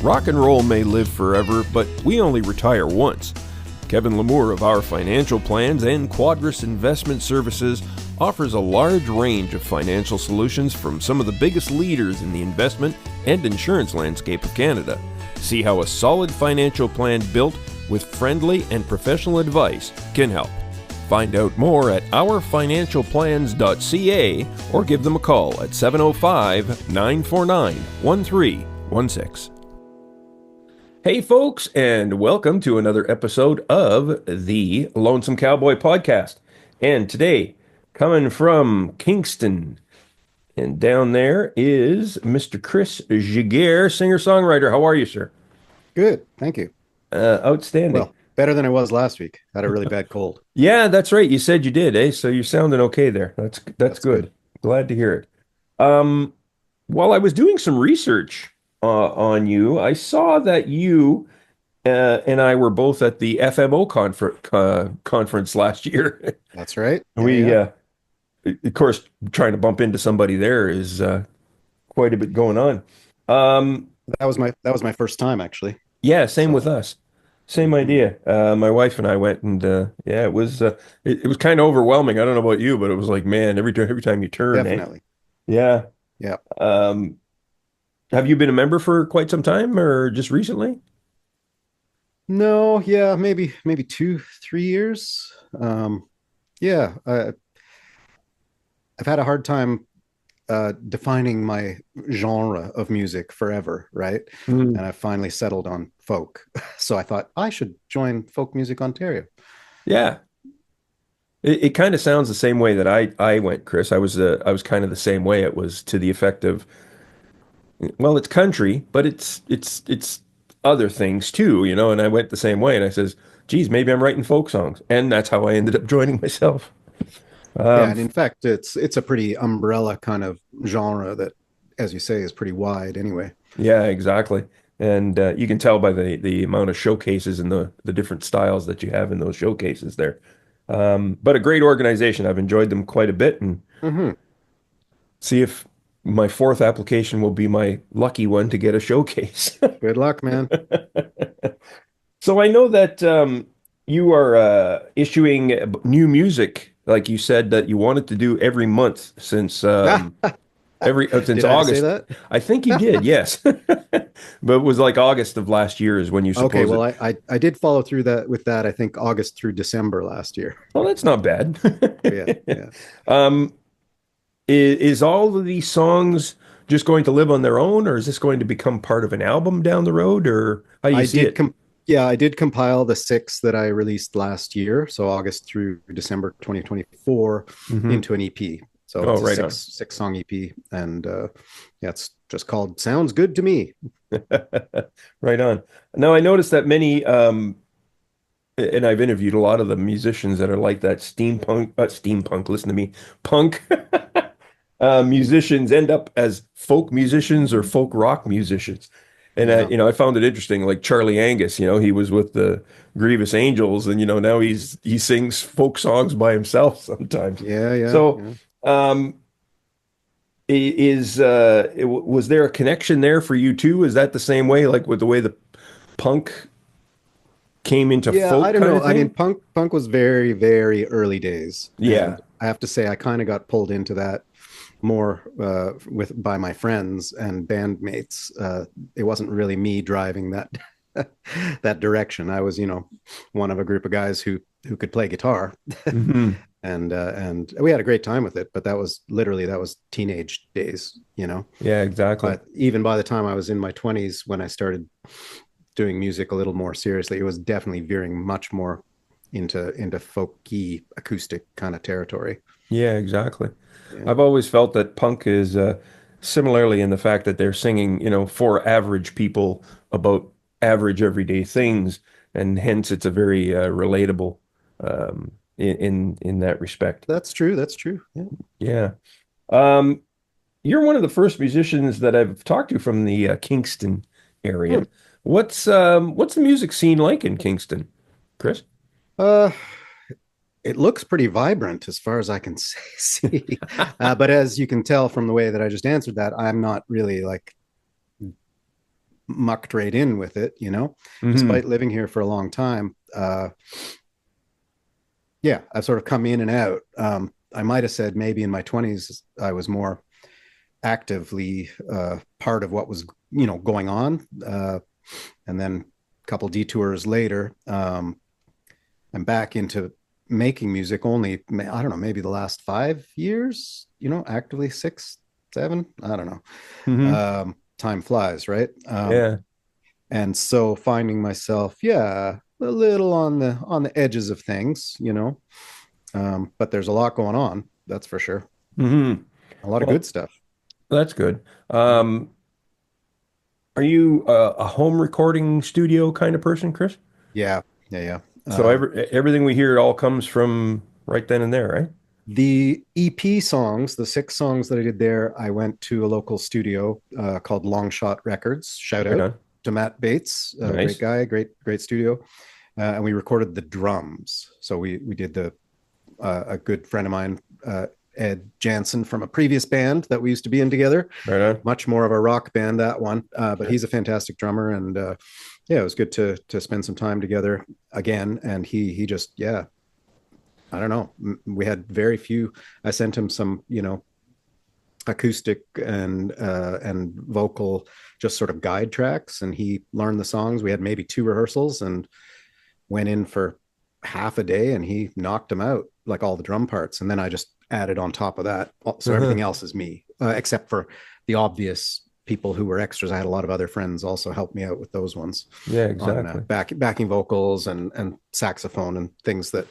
Rock and roll may live forever, but we only retire once. Kevin Lamour of Our Financial Plans and Quadris Investment Services offers a large range of financial solutions from some of the biggest leaders in the investment and insurance landscape of Canada. See how a solid financial plan built with friendly and professional advice can help. Find out more at ourfinancialplans.ca or give them a call at 705-949-1316. Hey folks, and welcome to another episode of the Lonesome Cowboy Podcast. And today, coming from Kingston, and down there is Mr. Chris Giguère, singer-songwriter. How are you, sir? Good, thank you. Outstanding. Well, better than I was last week. I had a really bad cold. Yeah, that's right. You said you did, eh? So you're sounding okay there. That's good. Glad to hear it. While I was doing some research on you, I saw that you and I were both at the FMO conference last year. That's right. Of course, trying to bump into somebody there is quite a bit going on. That was my first time, actually. Yeah, same with us. Same idea. My wife and I went, and it was kind of overwhelming. I don't know about you, but it was like, man, every time you turn, Definitely. Yeah. Yeah. Have you been a member for quite some time, or just recently? No, yeah, maybe 2-3 years. Yeah, I've had a hard time defining my genre of music forever, right? And I finally settled on folk. So I thought I should join Folk Music Ontario. Yeah. It kind of sounds the same way that I went, Chris. I was kind of the same way. It was to the effect of, well, it's country, but it's other things too, you know. And I went the same way, and I says, "Geez, maybe I'm writing folk songs," and that's how I ended up joining myself. Yeah, and in fact, it's a pretty umbrella kind of genre that, as you say, is pretty wide anyway. Yeah, exactly. And you can tell by the amount of showcases and the different styles that you have in those showcases there. But a great organization. I've enjoyed them quite a bit, and see if my fourth application will be my lucky one to get a showcase. Good luck, man. So I know that you are issuing new music, like you said that you wanted to do every month since since Did I say August. that? I think you did, yes. But it was like August of last year is when you Okay, supposed well, it. I did follow through that with that, I think August through December last year. Well, that's not bad. Yeah, yeah. Um, is all of these songs just going to live on their own, or is this going to become part of an album down the road, or how do you I see did it? I did compile the six that I released last year, so August through December 2024, Hmm. into an EP. So Oh, it's a right on. six song EP, and yeah, it's just called "Sounds Good to Me." Right on. Now, I noticed that many, and I've interviewed a lot of the musicians that are like that steampunk, listen to me, punk musicians end up as folk musicians or folk rock musicians. And Yeah, I found it interesting, like Charlie Angus, he was with the Grievous Angels, and now he sings folk songs by himself sometimes. yeah, yeah, So, yeah. um, was there a connection there for you too? Is that the same way, like with the way the punk came into Yeah, I folk don't kind know. of I mean, thing? punk was very, very early days, Yeah. and I have to say, I kind of got pulled into that more by my friends and bandmates. It wasn't really me driving that that direction. I was, one of a group of guys who could play guitar, Hmm. and we had a great time with it. But that was teenage days. Yeah, exactly. But even by the time I was in my 20s, when I started doing music a little more seriously, it was definitely veering much more into folky acoustic kind of territory. Yeah, exactly. Yeah. I've always felt that punk is similarly in the fact that they're singing, for average people about average everyday things, and hence it's a very relatable in that respect. That's true. That's true. Yeah. Yeah. Um, you're one of the first musicians that I've talked to from the Kingston area. Hmm. What's the music scene like in Kingston, Chris? Uh, it looks pretty vibrant as far as I can see. But as you can tell from the way that I just answered that, I'm not really like mucked right in with it, Hmm. despite living here for a long time. Yeah, I've sort of come in and out. I might have said maybe in my 20s I was more actively part of what was going on, and then a couple detours later, I'm back into making music only, I don't know, maybe the last 5 years, actively 6 7, I don't know. Hmm. Time flies, right? Yeah. And so finding myself, yeah, a little on the edges of things, but there's a lot going on, that's for sure. Hmm. A lot of Well, good stuff. that's good. Yeah. Are you a home recording studio kind of person, Chris? Yeah, yeah, yeah. So everything we hear all comes from right then and there, right? The EP songs, the 6 songs that I did there, I went to a local studio called Long Shot Records. Shout Right out on. to Matt Bates, great Nice. guy, great studio, and we recorded the drums. So we did the a good friend of mine, Ed Jansen, from a previous band that we used to be in together. Right on. Much more of a rock band, that one, but Sure. he's a fantastic drummer, and yeah, it was good to spend some time together again. And he just, yeah, I don't know. We had very few. I sent him some, acoustic and vocal, just sort of guide tracks, and he learned the songs. We had maybe 2 rehearsals, and went in for half a day, and he knocked them out, like all the drum parts. And then I just added on top of that. So everything Uh-huh. else is me, except for the obvious people who were extras. I had a lot of other friends also help me out with those ones Yeah, on exactly. backing vocals and saxophone and things that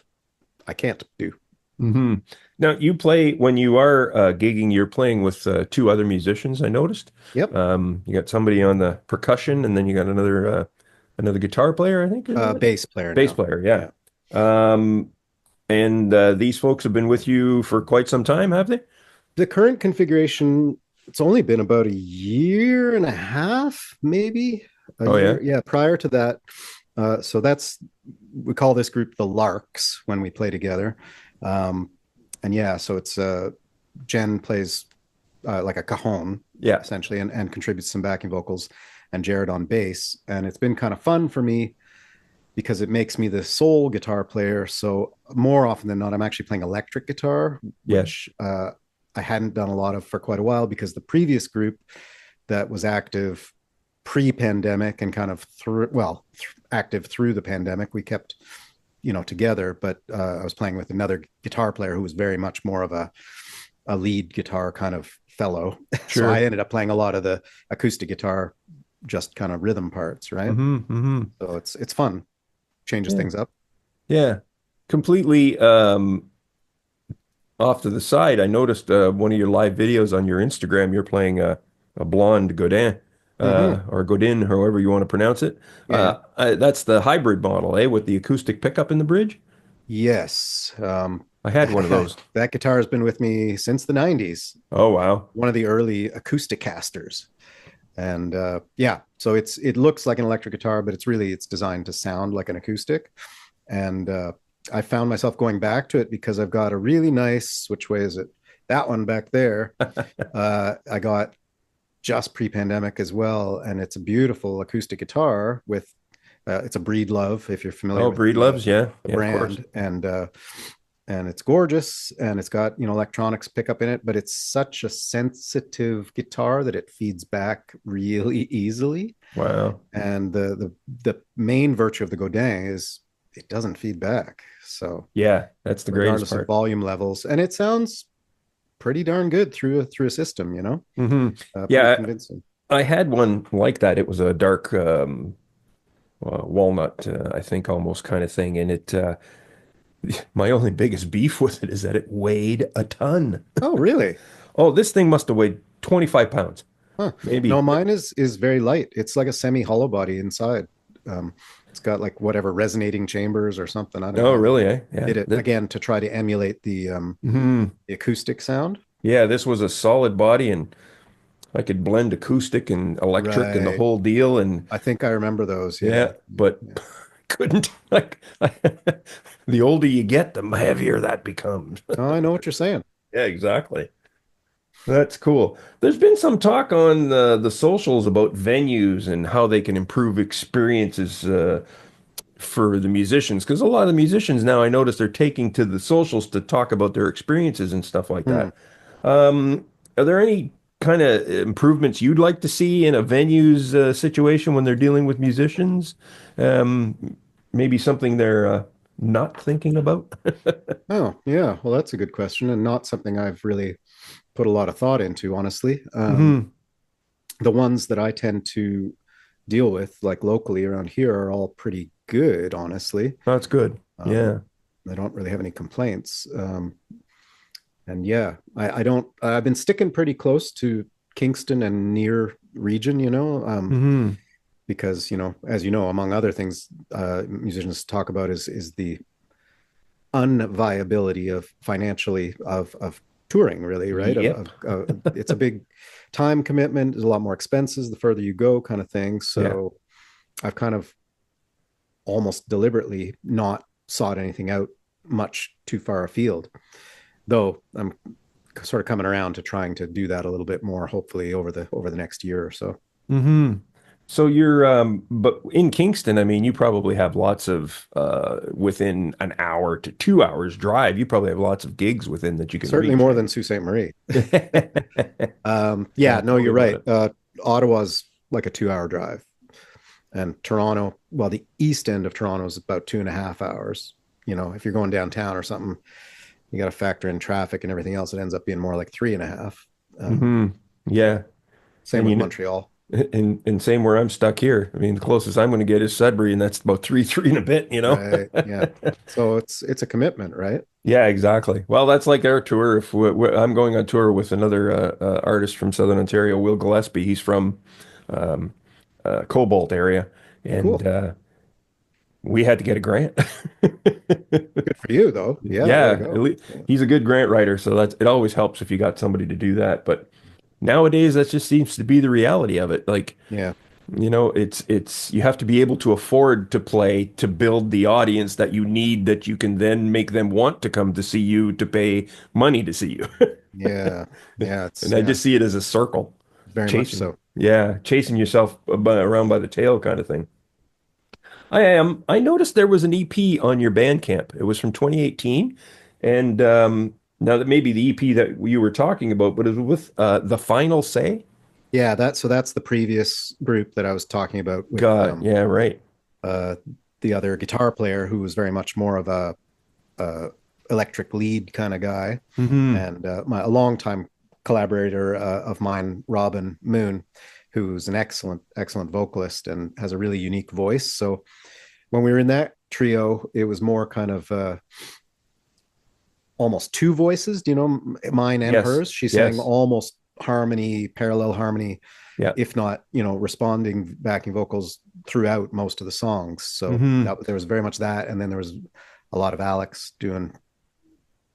I can't do. Hmm. Now, you play when you are gigging, you're playing with two other musicians, I noticed. Yep. You got somebody on the percussion, and then you got another guitar player, I think. Bass player Bass now. player, yeah. Yeah. Um, and these folks have been with you for quite some time, have they? The current configuration, it's only been about a year and a half, maybe a Oh yeah. year. Yeah. Prior to that, so we call this group the Larks when we play together. Um, and yeah, so it's Jen plays like a cajon Yeah. essentially, and contributes some backing vocals, and Jared on bass. And it's been kind of fun for me because it makes me the sole guitar player. So more often than not, I'm actually playing electric guitar, Yeah. which I hadn't done a lot of for quite a while, because the previous group that was active pre-pandemic and kind of active through the pandemic, we kept together. But I was playing with another guitar player who was very much more of a lead guitar kind of fellow. So I Sure. ended up playing a lot of the acoustic guitar, just kind of rhythm parts, right? Hmm. Hmm. So it's fun, changes Yeah. things up. Yeah. Completely off to the side, I noticed one of your live videos on your Instagram. You're playing a blonde Godin, Mm-hmm. or Godin, however you want to pronounce it. Yeah, yeah. That's the hybrid model, eh, with the acoustic pickup in the bridge. Yes. I had one of those. That guitar has been with me since the 90s. Oh wow. One of the early acoustic casters. And yeah, so it looks like an electric guitar, but it's designed to sound like an acoustic. And I found myself going back to it because I've got a really nice, which way is it? That one back there. I got just pre-pandemic as well, and it's a beautiful acoustic guitar with it's a Breed Love, if you're familiar Oh, with Breedloves, yeah, the yeah, of course. brand. And it's gorgeous, and it's got electronics pickup in it, but it's such a sensitive guitar that it feeds back really easily. Wow. And the main virtue of the Godin is it doesn't feed back, so Yeah, that's the greatest regardless of part. volume levels, and it sounds pretty darn good through a system, Hmm. pretty Yeah, convincing. I had one like that. It was a dark walnut, I think, almost kind of thing. And my only biggest beef with it is that it weighed a ton. Oh, really? Oh, this thing must have weighed 25 pounds, Huh. No, maybe. mine is very light. It's like a semi hollow body inside. Um, it's got like whatever resonating chambers or something. I don't Oh, know. They really, eh? Yeah. did it again to try to emulate Mhm. the acoustic sound. Yeah, this was a solid body, and I could blend acoustic and electric and the Right. whole deal. And I think I remember those. Yeah. yeah, but Yeah. couldn't like the older you get, the heavier that becomes. Oh, I know what you're saying. Yeah, exactly. That's cool. There's been some talk on the socials about venues and how they can improve experiences for the musicians. Because a lot of the musicians now, I notice they're taking to the socials to talk about their experiences and stuff like Hmm. that. Are there any kind of improvements you'd like to see in a venue's situation when they're dealing with musicians? Maybe something they're not thinking about? Oh, yeah. Well, that's a good question, and not something I've really put a lot of thought into, honestly. Hmm. The ones that I tend to deal with, like locally around here, are all pretty good, honestly. That's good. Um, Yeah, I don't really have any complaints. And yeah, I don't, I've been sticking pretty close to Kingston and near region, hmm. because, as you know, among other things, musicians talk about is the unviability of financially of touring, really, right? Yep. It's a big time commitment. There's a lot more expenses the further you go, kind of thing. Yeah. So I've kind of almost deliberately not sought anything out much too far afield, though I'm sort of coming around to trying to do that a little bit more, hopefully over the next year or so. Hmm. So you're, but in Kingston, I mean, you probably have lots of, within an hour to 2 hours drive, you probably have lots of gigs within that you can Certainly reach, more eh? than Sault Ste. Marie. Yeah, Yeah, no, tell me you're about right. it. Ottawa's like a 2 hour drive, and Toronto, well, the east end of Toronto is about 2.5 hours. If you're going downtown or something, you got to factor in traffic and everything else. It ends up being more like 3.5. Hmm. Yeah. Same And with Montreal. and same where I'm stuck here. I mean, the closest I'm going to get is Sudbury, and that's about three and a bit, you know? Right. Yeah. So it's a commitment, right? Yeah, exactly. Well, that's like our tour. If I'm going on tour with another artist from Southern Ontario, Will Gillespie. He's from um, Cobalt area, and Cool. we had to get a grant. Good for you, though. Yeah. Way to Yeah, go. Yeah. he's a good grant writer, so that's it always helps if you got somebody to do that. But nowadays, that just seems to be the reality of it. Like, Yeah. it's you have to be able to afford to play to build the audience that you need that you can then make them want to come to see you to pay money to see you. Yeah. Yeah. And It's I yeah. just see it as a circle, Very much chasing, so. yeah, chasing yourself around by the tail kind of thing. I noticed there was an EP on your Bandcamp. It was from 2018, and now that maybe the EP that you were talking about, but it was with The Final Say. Yeah. That's the previous group that I was talking about with God, yeah, right. uh, the other guitar player who was very much more of a electric lead kind of guy, Hmm. and a longtime collaborator of mine, Robin Moon, who's an excellent vocalist and has a really unique voice. So when we were in that trio, it was more kind of almost two voices, mine and Yes, hers. She sang yes, almost harmony, parallel harmony, yeah. if not, responding backing vocals throughout most of the songs. So Hmm. that there was very much that, and then there was a lot of Alex doing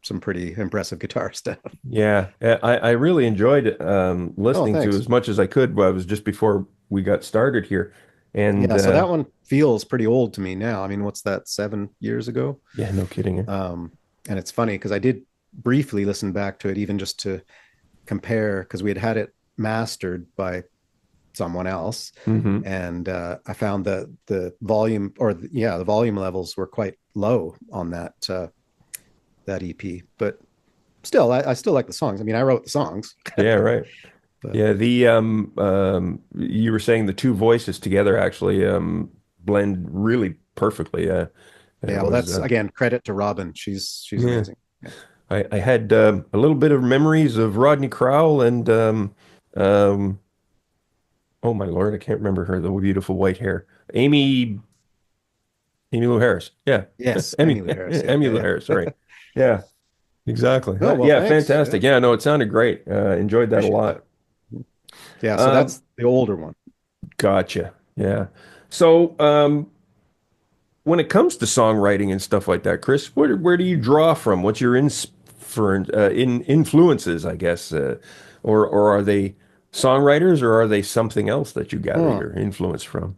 some pretty impressive guitar stuff. Yeah, I really enjoyed Oh, listening to thanks. as much as I could. Well, it was just before we got started here, and Yeah, so that one feels pretty old to me now. I mean, what's that, 7 years ago? yeah, no kidding. Um, and it's funny because I did briefly listen back to it, even just to compare, because we had it mastered by someone else, Hmm. and I found that the volume, the volume levels were quite low on that EP. But still, I still like the songs. I mean, I wrote the songs, Yeah, right. but Yeah, the you were saying the two voices together actually blend really perfectly. It yeah, well, was that's again credit to Robin. She's yeah. amazing. Yeah. I had a little bit of memories of Rodney Crowell and um oh my Lord, I can't remember her, the beautiful white hair. Amy Lou Harris. Yeah. Yes, Emmy Emmylou Harris. Yeah, Emmy yeah, Lou Harris, sorry. yeah. Yeah, exactly. Oh well, Yeah, thanks. Yeah, fantastic. Yeah, no, it sounded great. Enjoyed that a appreciate lot. that. Yeah, so Um, that's the older one. gotcha. Yeah. So, when it comes to songwriting and stuff like that, Chris, where do you draw from? What's your in influences, I guess, or are they songwriters or are they something else that you gather Huh. your influence from?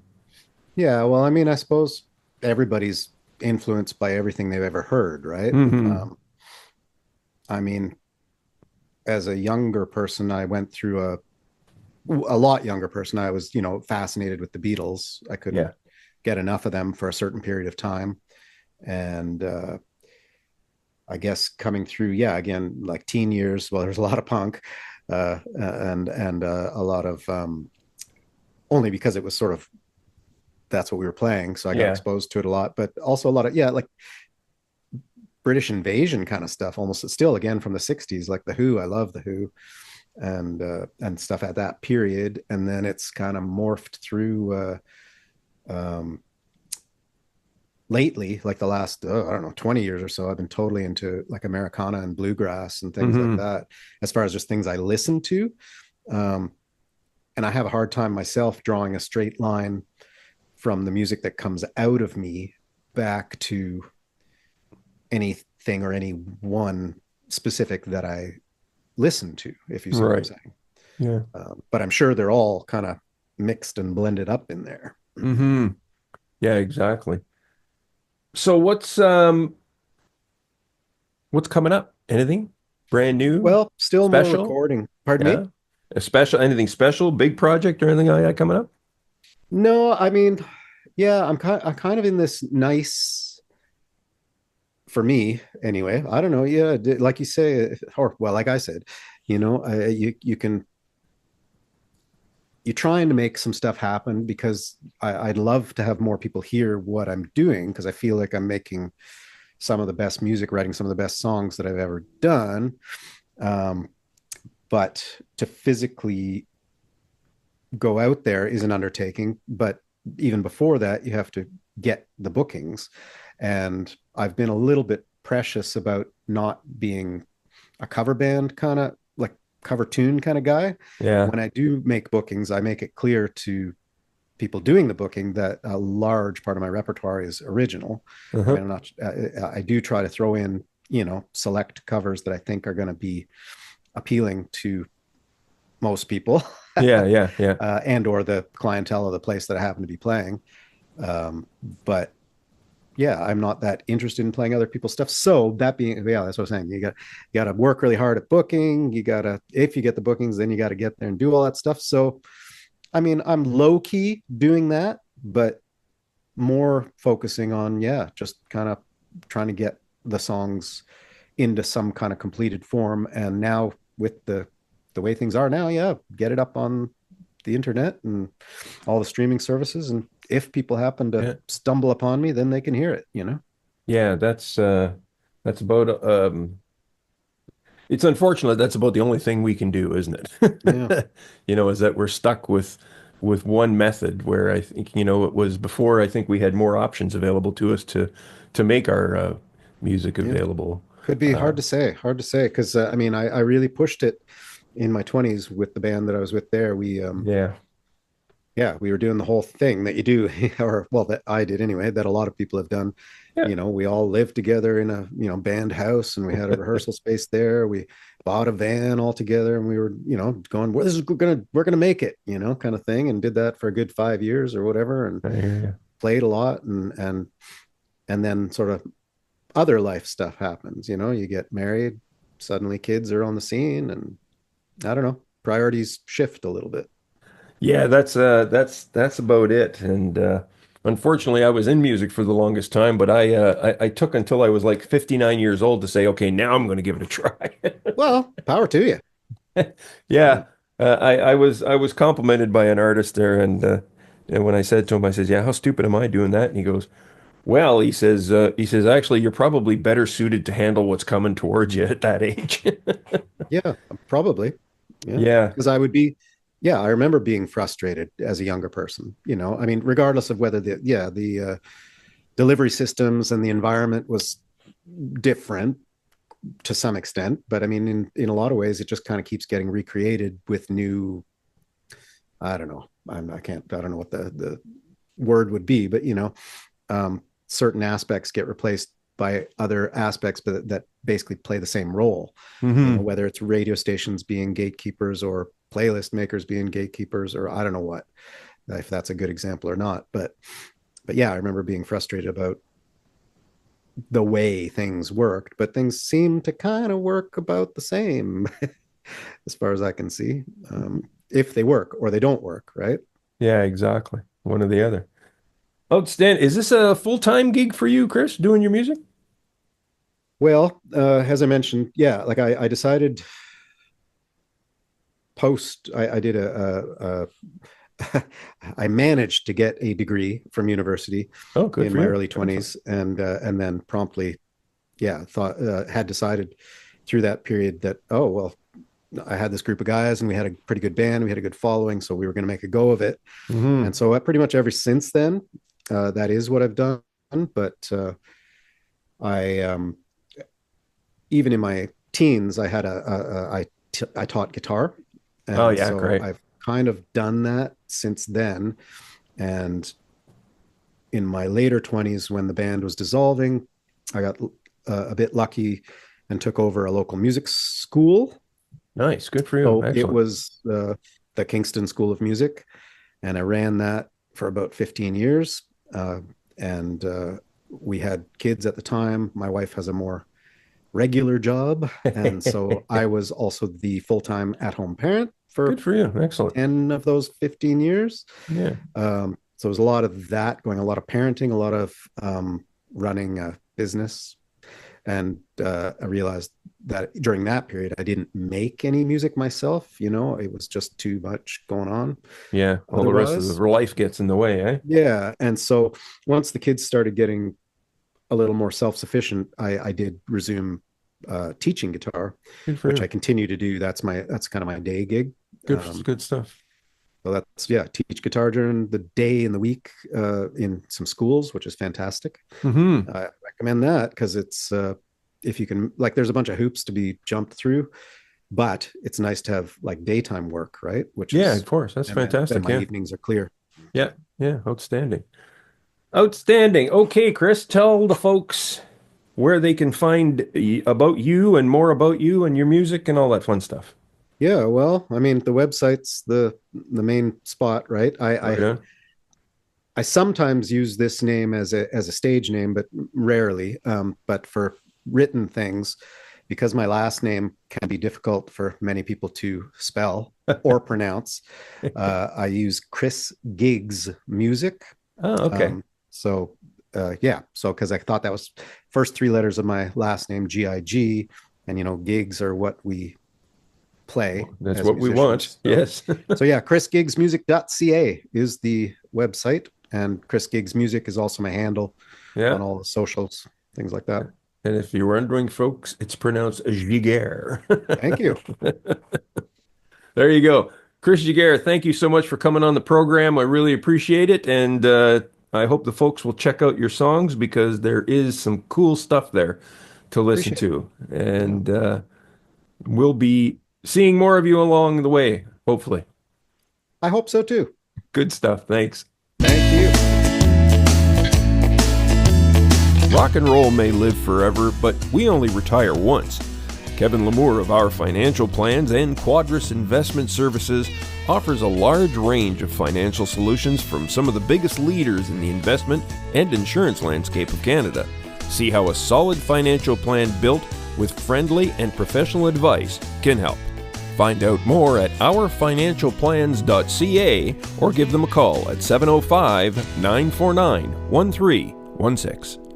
Yeah, well, I mean, I suppose everybody's influenced by everything they've ever heard, right? Hmm. I mean, as a younger person, I went through a lot younger person. I was, fascinated with the Beatles. I couldn't Yeah. get enough of them for a certain period of time. And I guess coming through, yeah, again, like teen years, well, there's a lot of punk, and a lot of only because it was sort of that's what we were playing, so I got Yeah. exposed to it a lot. But also a lot of, yeah, like British invasion kind of stuff, almost still again from the '60s, like the Who. I love the Who and stuff at that period, and then it's kind of morphed through. Um, Lately, like the last, I don't know, 20 years or so, I've been totally into like Americana and bluegrass and things like Hmm. that, as far as just things I listen to. Um, and I have a hard time myself drawing a straight line from the music that comes out of me back to anything or any one specific that I listen to, if you see what I'm Right. saying. Yeah. But I'm sure they're all kind of mixed and blended up in there. Hmm. Yeah, exactly. So what's coming up? Anything brand new? Well, still more Special? recording. Pardon me? Yeah. A special, anything special, big project or anything like that coming up? No, I mean, yeah, I'm kind of in this nice, for me anyway. I don't know. Yeah, like you say, or well, like I said, you're trying to make some stuff happen because I'd love to have more people hear what I'm doing because I feel like I'm making some of the best music, writing some of the best songs that I've ever done. Um, but to physically go out there is an undertaking. But even before that, you have to get the bookings. And I've been a little bit precious about not being a cover band kind of like cover tune kind of guy. Yeah. When I do make bookings, I make it clear to people doing the booking that a large part of my repertoire is original. I Uh-huh. mean, I'm not, I do try to throw in, select covers that I think are going to be appealing to most people Yeah, yeah, yeah. and or the clientele of the place that I happen to be playing. Um, but yeah, I'm not that interested in playing other people's stuff. So that being, yeah, that's what I'm saying. You got to work really hard at booking. You got to, if you get the bookings, then you got to get there and do all that stuff. So, I mean, I'm low key doing that, but more focusing on, yeah, just kind of trying to get the songs into some kind of completed form. And now with the way things are now, yeah, get it up on the internet and all the streaming services. And if people happen to Yeah. stumble upon me, then they can hear it. Yeah, that's about it's unfortunate that's about the only thing we can do, isn't Yeah. it? Is that we're stuck with one method where I think, it was before I think we had more options available to us to make our music Yeah. available. Could be Uh, hard to say. Cause I mean, I really pushed it in my 20s with the band that I was with there. yeah. Yeah, we were doing the whole thing that you do, or well, that I did anyway, that a lot of people have done. Yeah. We all lived together in a, band house and we had a rehearsal space there. We bought a van all together and we were, going, well, we're gonna make it, kind of thing. And did that for a good 5 years or whatever, and I hear you. played a lot and then sort of other life stuff happens, you get married, suddenly kids are on the scene, and I don't know, priorities shift a little bit. Yeah, that's about it. And unfortunately, I was in music for the longest time, but I took until I was like 59 years old to say, okay, now I'm going to give it a try. Well, power to you. Yeah. Yeah, I was complimented by an artist there, and when I said to him, I says, "Yeah, how stupid am I doing that?" And he goes, "Well," he says, "Actually, you're probably better suited to handle what's coming towards you at that age." Yeah, probably. Yeah. Yeah. Because I remember being frustrated as a younger person, I mean, regardless of whether the delivery systems and the environment was different to some extent, but I mean, in a lot of ways, it just kind of keeps getting recreated with new, I don't know, I don't know what the word would be, but, certain aspects get replaced by other aspects, but that basically play the same role, Hmm. whether it's radio stations being gatekeepers or playlist makers being gatekeepers, or I don't know what, if that's a good example or not. But yeah, I remember being frustrated about the way things worked, but things seem to kind of work about the same. as far as I can see. If they work or they don't work, right? Yeah, exactly. One or the other. Outstanding. Is this a full-time gig for you, Chris, doing your music? Well, as I mentioned, yeah, like I decided I did I managed to get a degree from university Oh, good in for my you. early Excellent. 20s, and then promptly, yeah, thought had decided through that period that, oh well, I had this group of guys and we had a pretty good band, we had a good following, so we were going to make a go of it. And Hmm. so pretty much ever since then, that is what I've done. But I even in my teens, I had I taught guitar, Oh, and yeah, so great. I've kind of done that since then. And in my later 20s, when the band was dissolving, I got a bit lucky and took over a local music school. Nice. Good for you. So it Excellent. was the Kingston School of Music, and I ran that for about 15 years. And we had kids at the time. My wife has a more regular job, and so I was also the full-time at-home parent for Good for you. Excellent. 10 of those 15 years. Yeah. So it was a lot of that going, a lot of parenting, a lot of running a business. And I realized that during that period, I didn't make any music myself. It was just too much going on Yeah. All the rest of the otherwise. life gets in the way, eh? Yeah. And so once the kids started getting a little more self-sufficient, I did resume teaching guitar, Good for which I you. continue to do. That's kind of my day gig. Good, Um, good stuff. so that's, yeah, teach guitar during the day in the week in some schools, which is fantastic. Hmm. I recommend that because it's if you can, like, there's a bunch of hoops to be jumped through, but it's nice to have like daytime work, right? Which Yeah, of is, course. That's and then fantastic. my Yeah. evenings are clear. Yeah. Yeah. Outstanding. Outstanding. Okay, Chris, tell the folks where they can find about you and more about you and your music and all that fun stuff. Yeah, well, I mean, the website's the main spot, right? Right on. I sometimes use this name as a stage name, but rarely. But for written things, because my last name can be difficult for many people to spell or pronounce, I use Chris Gigs Music. Oh, okay. So yeah, so because I thought that was first three letters of my last name, Gig, and gigs are what we play That's as what we want. musicians. So Yes. so yeah, chrisgigsmusic.ca is the website, and Chris Gigs Music is also my handle Yeah. on all the socials, things like that. And if you're wondering, folks, it's pronounced Giguère. Thank you. There you go. Chris Giguère, thank you so much for coming on the program. I really appreciate it. And I hope the folks will check out your songs because there is some cool stuff there to listen Appreciate it. to. Yeah. And we'll be seeing more of you along the way, hopefully. I hope so too. Good stuff. Thanks. Thank you. Rock and roll may live forever, but we only retire once. Kevin Lamour of Our Financial Plans and Quadris Investment Services offers a large range of financial solutions from some of the biggest leaders in the investment and insurance landscape of Canada. See how a solid financial plan built with friendly and professional advice can help. Find out more at ourfinancialplans.ca or give them a call at 705 949 1316.